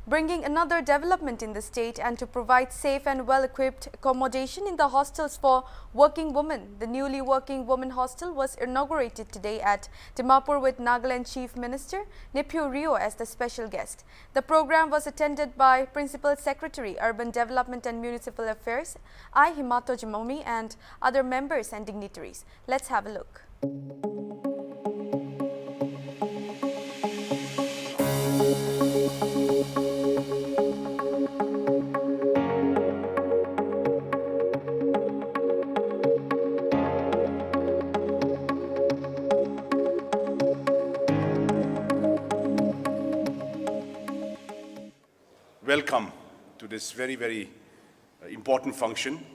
bringing another development in the state and to provide safe and well-equipped accommodation in the hostels for working women. The newly working women hostel was inaugurated today at Dimapur with Nagaland Chief Minister Nipio Rio as the special guest. The program was attended by Principal Secretary, Urban Development and Municipal Affairs, I. Himato Jamomi, and other members and dignitaries. Let's have a look. Welcome to this very important function.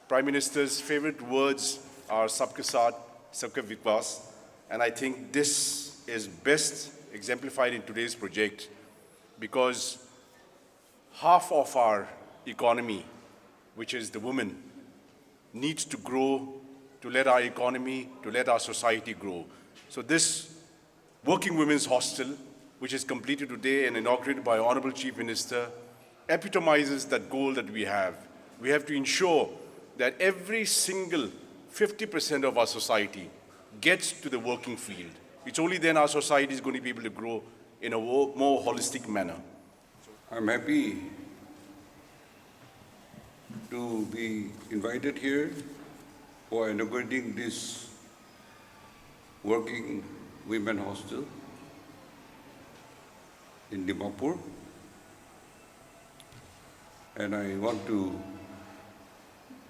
Prime Minister's favorite words are Sabke Saath, Sabke Vikwas, and I think this is best exemplified in today's project because half of our economy, which is the women, needs to grow to let our economy, to let our society grow. So this Working Women's Hostel, which is completed today and inaugurated by Honorable Chief Minister, epitomizes that goal that we have. We have to ensure that every single 50% of our society gets to the working field. It's only then our society is going to be able to grow in a more holistic manner. I'm happy to be invited here for inaugurating this Working Women Hostel in Dimapur, and I want to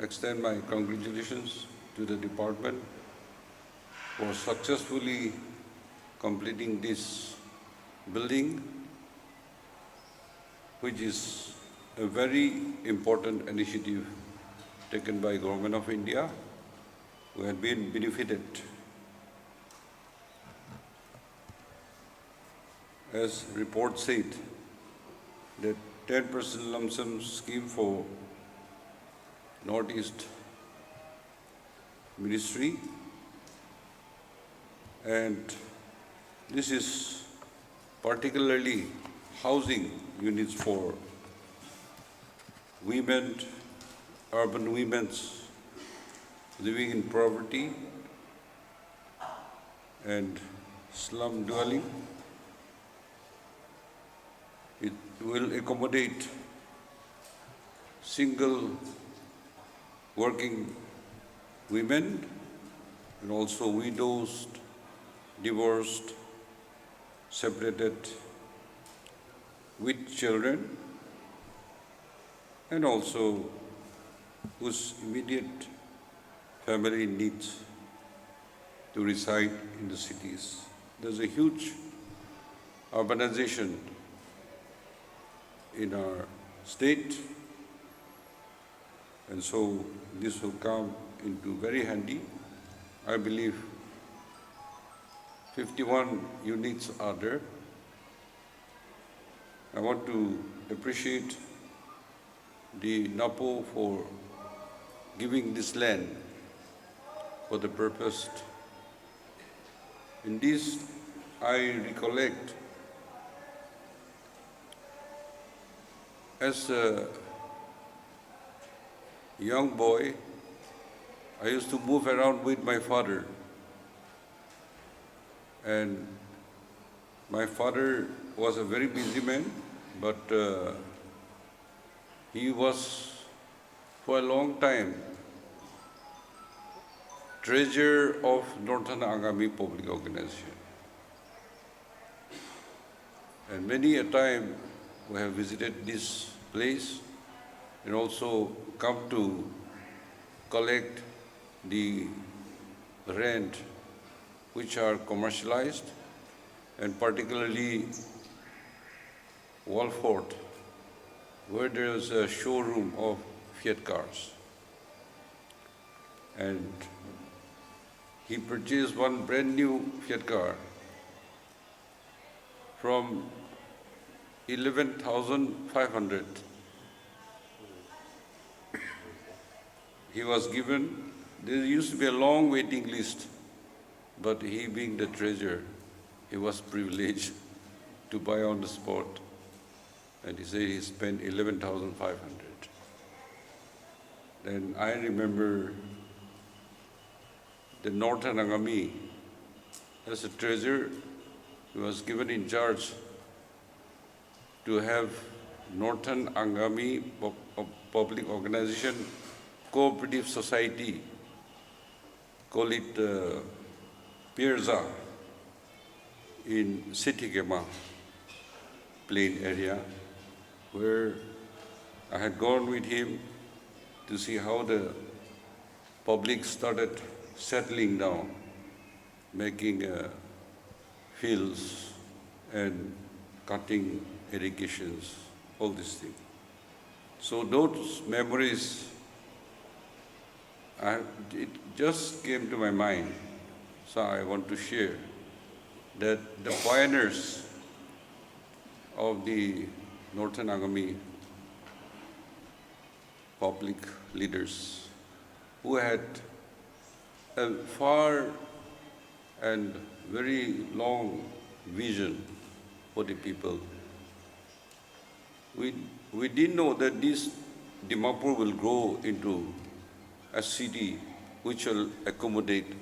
extend my congratulations to the department for successfully completing this building, which is a very important initiative taken by Government of India, who had been benefited. As report said, that 10% lump sum scheme for Northeast Ministry, and this is particularly housing units for women, urban women living in poverty and slum dwelling. It will accommodate single working women and also widows, divorced, separated, with children, and also whose immediate family needs to reside in the cities. There's a huge urbanization in our state, and so this will come into very handy. I believe 51 units are there. I want to appreciate the NAPO for giving this land for the purpose. In this, I recollect as a young boy, I used to move around with my father. And my father was a very busy man, but he was for a long time treasurer of Northern Angami Public Organization. And many a time we have visited this place and also come to collect the rent which are commercialized, and particularly Walford, where there is a showroom of Fiat cars. And he purchased one brand new Fiat car from 11,500. He was given, there used to be a long waiting list, but he being the treasurer, he was privileged to buy on the spot. and he said he spent 11,500. Then I remember the Northern Angami, as a treasurer, he was given in charge to have Northern Angami Public Organization Cooperative Society, call it Pirza, in Sitigema plain area, where I had gone with him to see how the public started settling down, making fields and cutting irrigations, all these things. So those memories, it just came to my mind, so I want to share that the pioneers of the Northern Angami public leaders who had a far and very long vision for the people. We didn't know that this Dimapur will grow into a city which will accommodate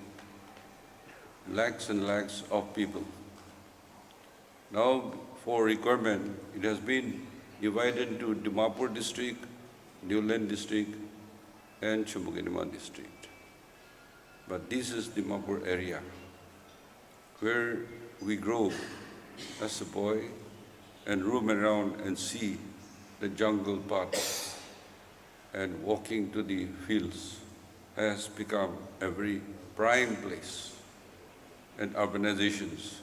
lakhs and lakhs of people. Now, for requirement, it has been divided into Dimapur district, Newland district, and Chumbukinima district. But this is Dimapur area, where we grow as a boy and roam around and see the jungle path, and walking to the fields has become a very prime place. And urbanizations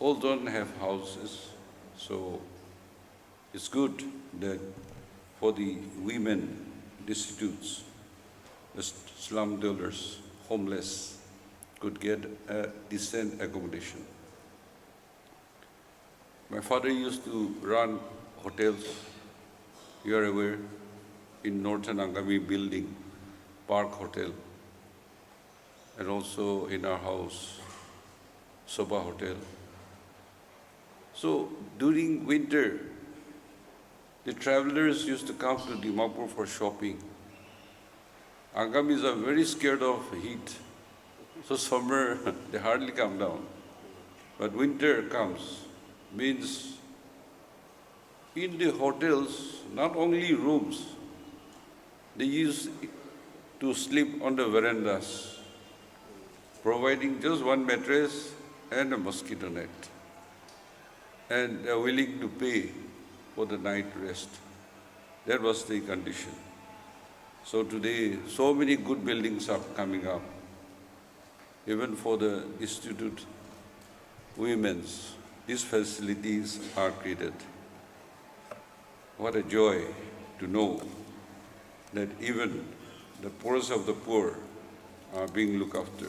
all don't have houses, so it's good that for the women destitutes, the slum dwellers, homeless, could get a decent accommodation. My father used to run hotels, you are aware, in Northern Angami building, Park Hotel, and also in our house, Soba Hotel. So during winter, the travelers used to come to Dimapur for shopping. Angamis are very scared of heat, so summer they hardly come down. But winter comes, means in the hotels, not only rooms, they used to sleep on the verandas, providing just one mattress and a mosquito net. And they are willing to pay for the night rest. That was the condition. So today, so many good buildings are coming up. Even for the institute women's, these facilities are created. What a joy to know that even the poorest of the poor are being looked after.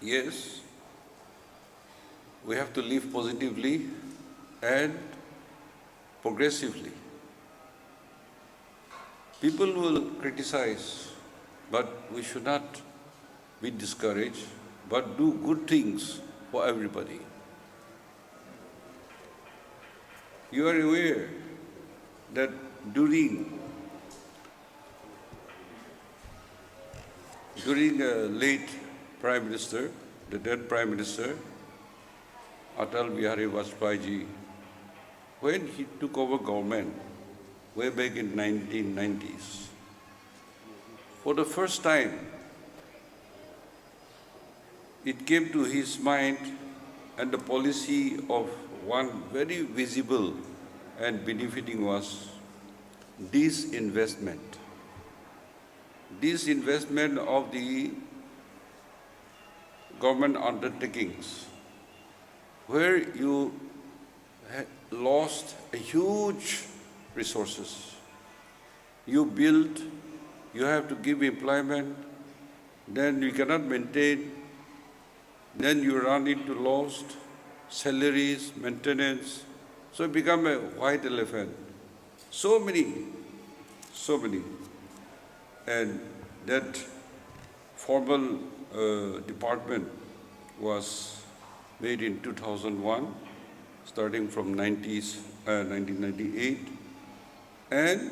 Yes, we have to live positively and progressively. People will criticize, but we should not be discouraged, but do good things for everybody. You are aware that during late Prime Minister, the dead Prime Minister, Atal Bihari Vajpayee ji, when he took over government way back in 1990s, for the first time, it came to his mind and the policy of one very visible and benefiting was disinvestment. Disinvestment of the government undertakings, where you lost a huge resources. You build, you have to give employment, then you cannot maintain, then you run into lost salaries, maintenance, so it become a white elephant. So many. And that formal department was made in 2001, starting from 1998, and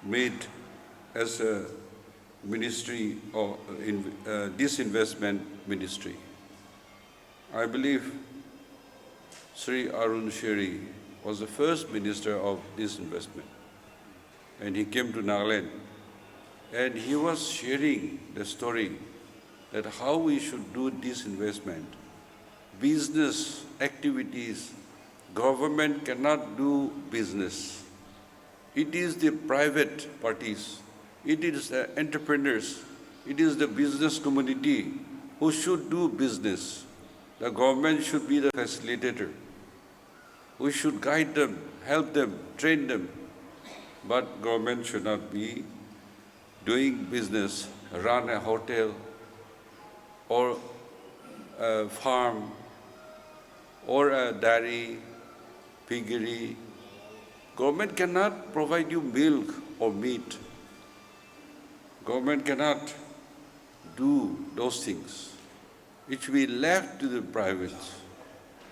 made as a ministry or disinvestment ministry. I believe Sri Arun Sheri was the first minister of disinvestment, and he came to Nagaland, and he was sharing the story that how we should do disinvestment, business activities. Government cannot do business. It is the private parties, it is the entrepreneurs, it is the business community who should do business. The government should be the facilitator. We should guide them, help them, train them. But government should not be doing business, run a hotel or a farm or a dairy, piggery. Government cannot provide you milk or meat. Government cannot do those things. It should be left to the privates.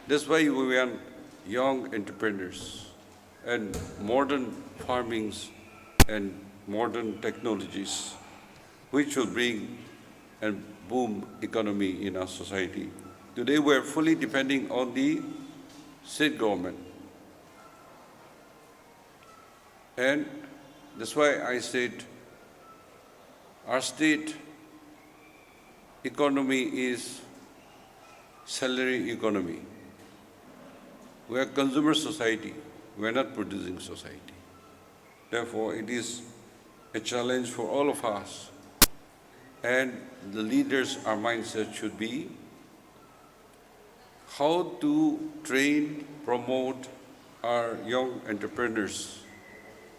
That's why we want young entrepreneurs and modern farmings and modern technologies, which will bring and boom economy in our society. Today we are fully depending on the state government. And that's why I said our state economy is salary economy. We are consumer society. We are not producing society. Therefore, it is a challenge for all of us. And the leaders, our mindset should be how to train, promote our young entrepreneurs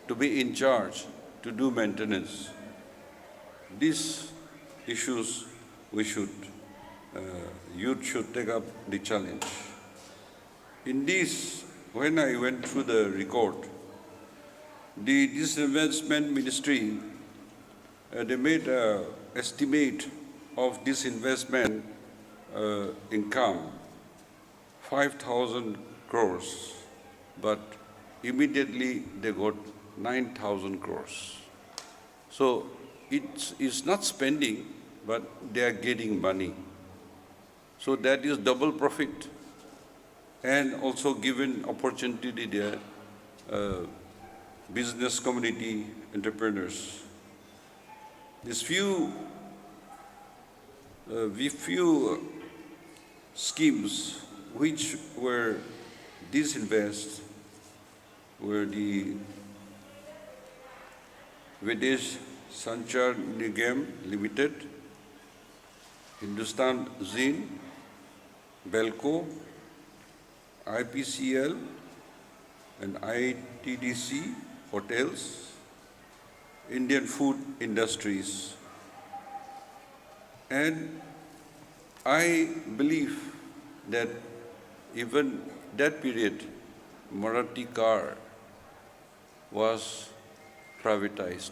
to be in charge, to do maintenance. These issues youth should take up the challenge. In this, when I went through the record, the disinvestment ministry, they made an estimate of disinvestment income, 5,000 crores, but immediately they got 9,000 crores. So it's not spending, but they are getting money. So that is double profit, and also given opportunity to their business community entrepreneurs. These few schemes which were disinvest were the Videsh Sanchar Nigam Limited, Hindustan Zine, Belco, IPCL and ITDC hotels, Indian food industries. And I believe that even that period, Marathi car was privatized.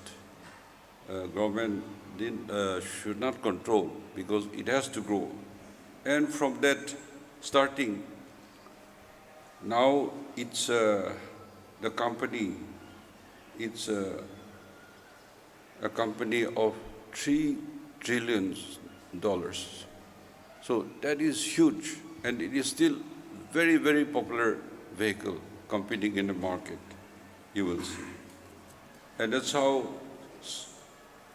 Government should not control because it has to grow. And from that starting, now it's the company, it's a company of $3 trillion. So that is huge, and it is still very, very popular vehicle competing in the market, you will see. And that's how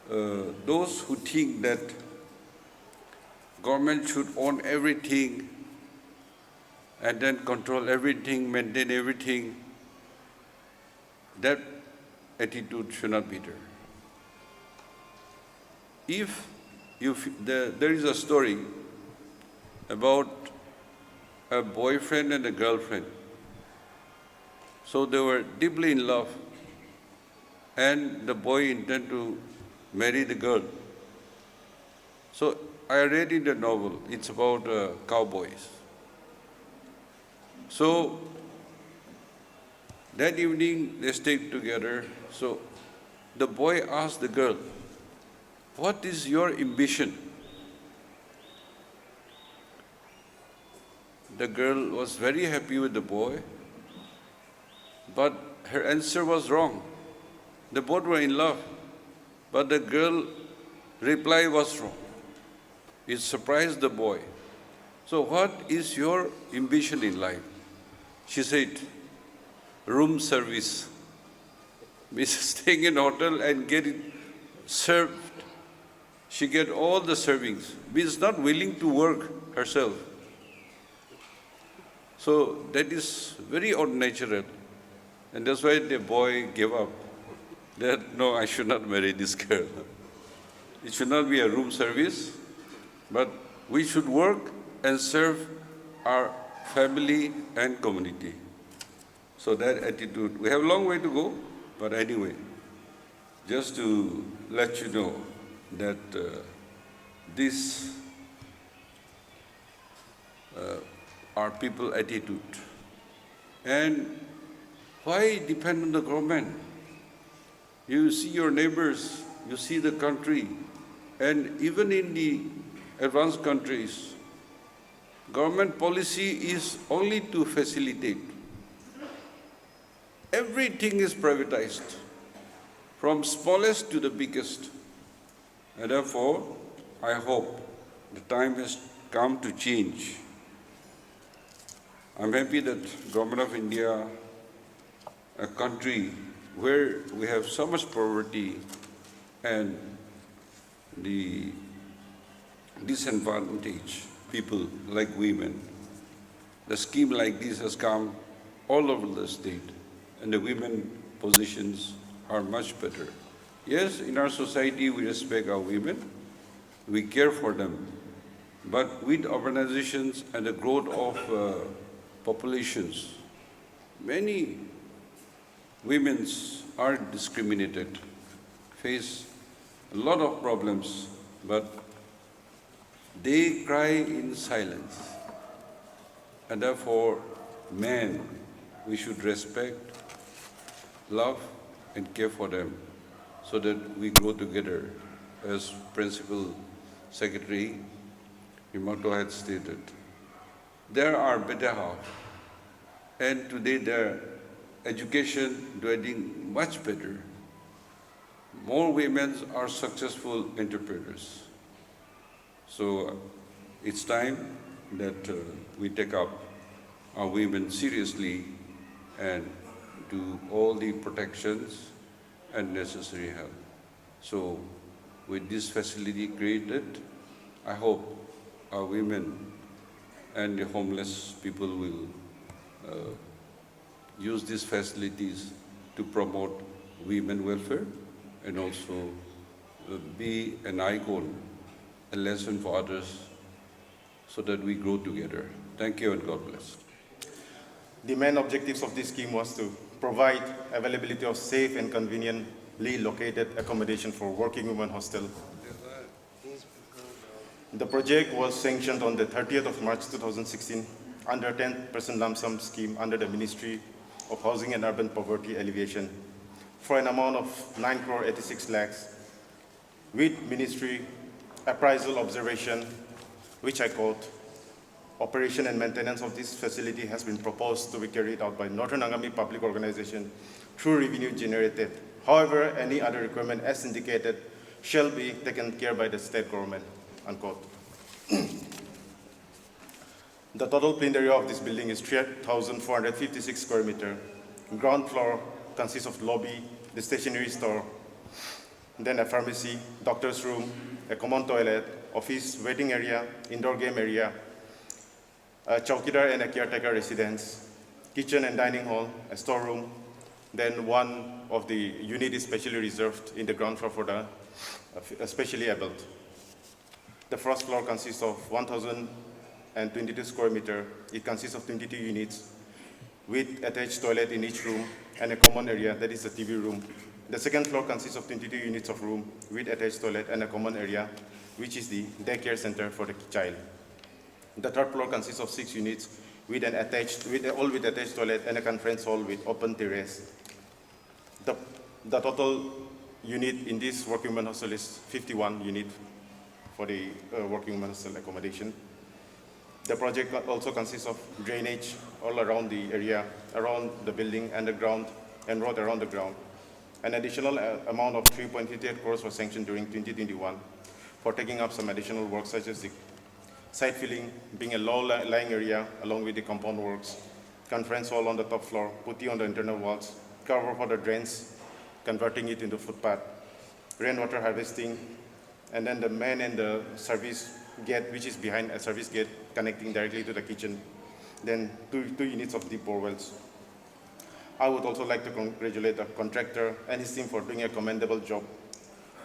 those who think that government should own everything and then control everything, maintain everything, that attitude should not be there. There is a story about a boyfriend and a girlfriend. So they were deeply in love, and the boy intended to marry the girl. So I read in the novel, it's about cowboys. So that evening they stayed together. So the boy asked the girl, "What is your ambition?" the girl was very happy with the boy, but her answer was wrong. They both were in love, but the girl reply was wrong. It surprised the boy. So what is your ambition in life? She said, room service. Means staying in hotel and get it served. She get all the servings. Means not willing to work herself. So that is very unnatural. And that's why the boy gave up. That, no, I should not marry this girl. It should not be a room service, but we should work and serve our family and community. So that attitude, we have a long way to go, but anyway, just to let you know that this our people attitude. And why depend on the government? You see your neighbors, you see the country, and even in the advanced countries, government policy is only to facilitate. Everything is privatized, from smallest to the biggest. And therefore, I hope the time has come to change. I'm happy that Government of India, a country where we have so much poverty and the disadvantaged people like women, the scheme like this has come all over the state, and the women positions are much better. Yes, in our society we respect our women, we care for them, but with urbanizations and the growth of populations, many women are discriminated, face a lot of problems, but they cry in silence. And therefore, men, we should respect, love, and care for them so that we grow together. As Principal Secretary Himato had stated, there are better half, and today their education doing much better. More women are successful entrepreneurs. So it's time that we take up our women seriously and do all the protections and necessary help. So with this facility created, I hope our women and the homeless people will use these facilities to promote women welfare and also be an icon, a lesson for others so that we grow together. Thank you and God bless. The main objectives of this scheme was to provide availability of safe and conveniently located accommodation for working women hostel. The project was sanctioned on the 30th of March 2016 under 10% lump sum scheme under the Ministry of Housing and Urban Poverty Alleviation for an amount of 9 crore 86 lakhs with ministry appraisal observation, which I quote, operation and maintenance of this facility has been proposed to be carried out by Northern Angami Public Organization through revenue generated. However, any other requirement as indicated shall be taken care by the state government, unquote. The total planned area of this building is 3,456 square meters. Ground floor consists of lobby, the stationery store, then a pharmacy, doctor's room, a common toilet, office, waiting area, indoor game area, a chowkidar and a caretaker residence, kitchen and dining hall, a storeroom, then one of the unit is specially reserved in the ground floor for the specially abled. The first floor consists of 1,022 square meters. It consists of 22 units with attached toilet in each room and a common area, that is the TV room. The second floor consists of 22 units of room with attached toilet and a common area, which is the daycare center for the child. The third floor consists of 6 units with all with attached toilet and a conference hall with open terrace. The total unit in this working women hostel is 51 units for the working women hostel accommodation. The project also consists of drainage all around the area, around the building, underground, and road around the ground. An additional amount of 3.38 crores was sanctioned during 2021 for taking up some additional work such as the site filling, being a low-lying area along with the compound works, conference hall on the top floor, putty on the internal walls, cover for the drains, converting it into footpath, rainwater harvesting, and then the main and the service gate, which is behind a service gate connecting directly to the kitchen, then two units of deep bore wells. I would also like to congratulate the contractor and his team for doing a commendable job.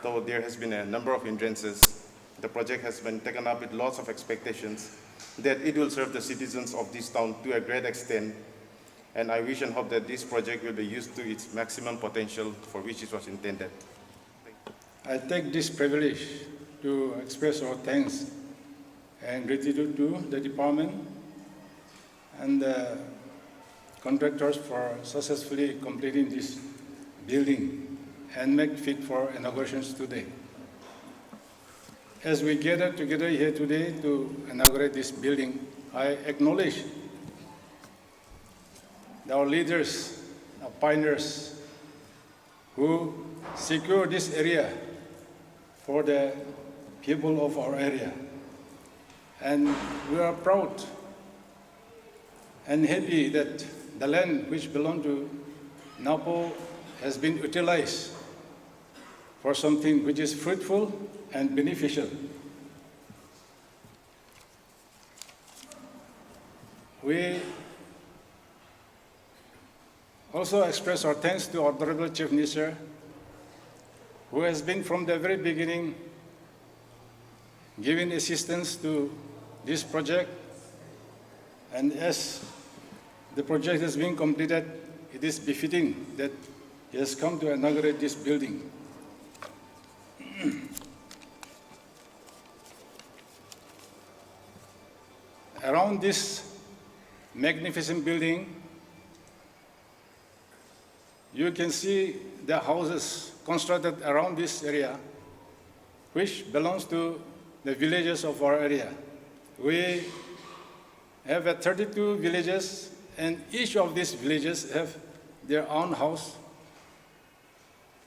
Though there has been a number of hindrances, the project has been taken up with lots of expectations that it will serve the citizens of this town to a great extent, and I wish and hope that this project will be used to its maximum potential for which it was intended. I take this privilege to express our thanks and gratitude to the department and the contractors for successfully completing this building and make fit for inaugurations today. As we gather together here today to inaugurate this building, I acknowledge our leaders, our pioneers who secure this area for the people of our area. And we are proud and happy that the land which belonged to Napo has been utilized for something which is fruitful and beneficial. We also express our thanks to our Honorable Chief Minister, who has been from the very beginning giving assistance to this project. And as the project has been completed, it is befitting that he has come to inaugurate this building. Around this magnificent building, you can see the houses constructed around this area, which belongs to the villages of our area. We have 32 villages, and each of these villages have their own house.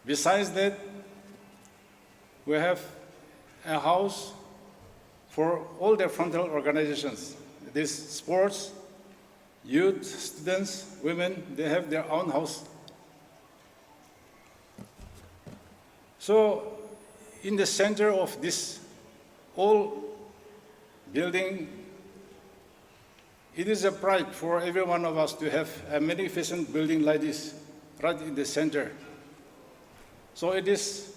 Besides that, we have a house for all the frontal organizations. These sports, youth, students, women, they have their own house. So, in the center of this whole building, it is a pride for every one of us to have a magnificent building like this right in the center. So it is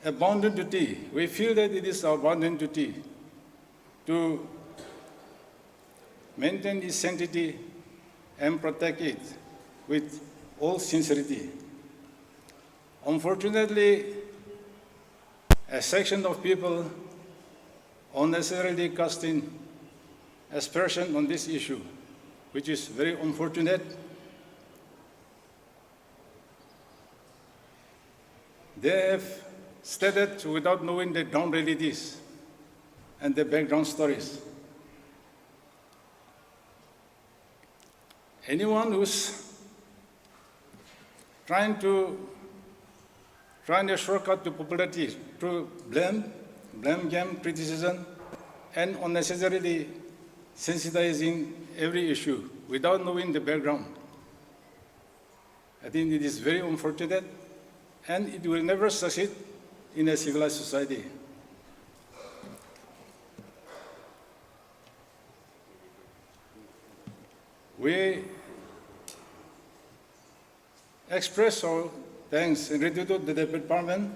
a bounden duty. We feel that it is our bounden duty to maintain its sanctity and protect it with all sincerity. Unfortunately, a section of people unnecessarily casting aspersion on this issue, which is very unfortunate. They have stated without knowing the ground realities and the background stories. Anyone who's trying a shortcut to popularity through blame game, criticism, and unnecessarily sensitizing every issue without knowing the background, I think it is very unfortunate, and it will never succeed in a civilized society. We express our thanks and gratitude to the department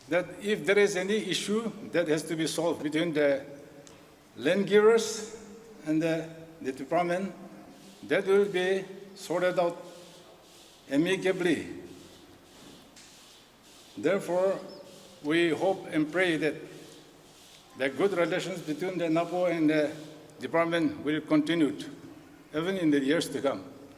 that if there is any issue that has to be solved between the land givers and the department, that will be sorted out amicably. Therefore, we hope and pray that the good relations between the NAPO and the department will continue even in the years to come.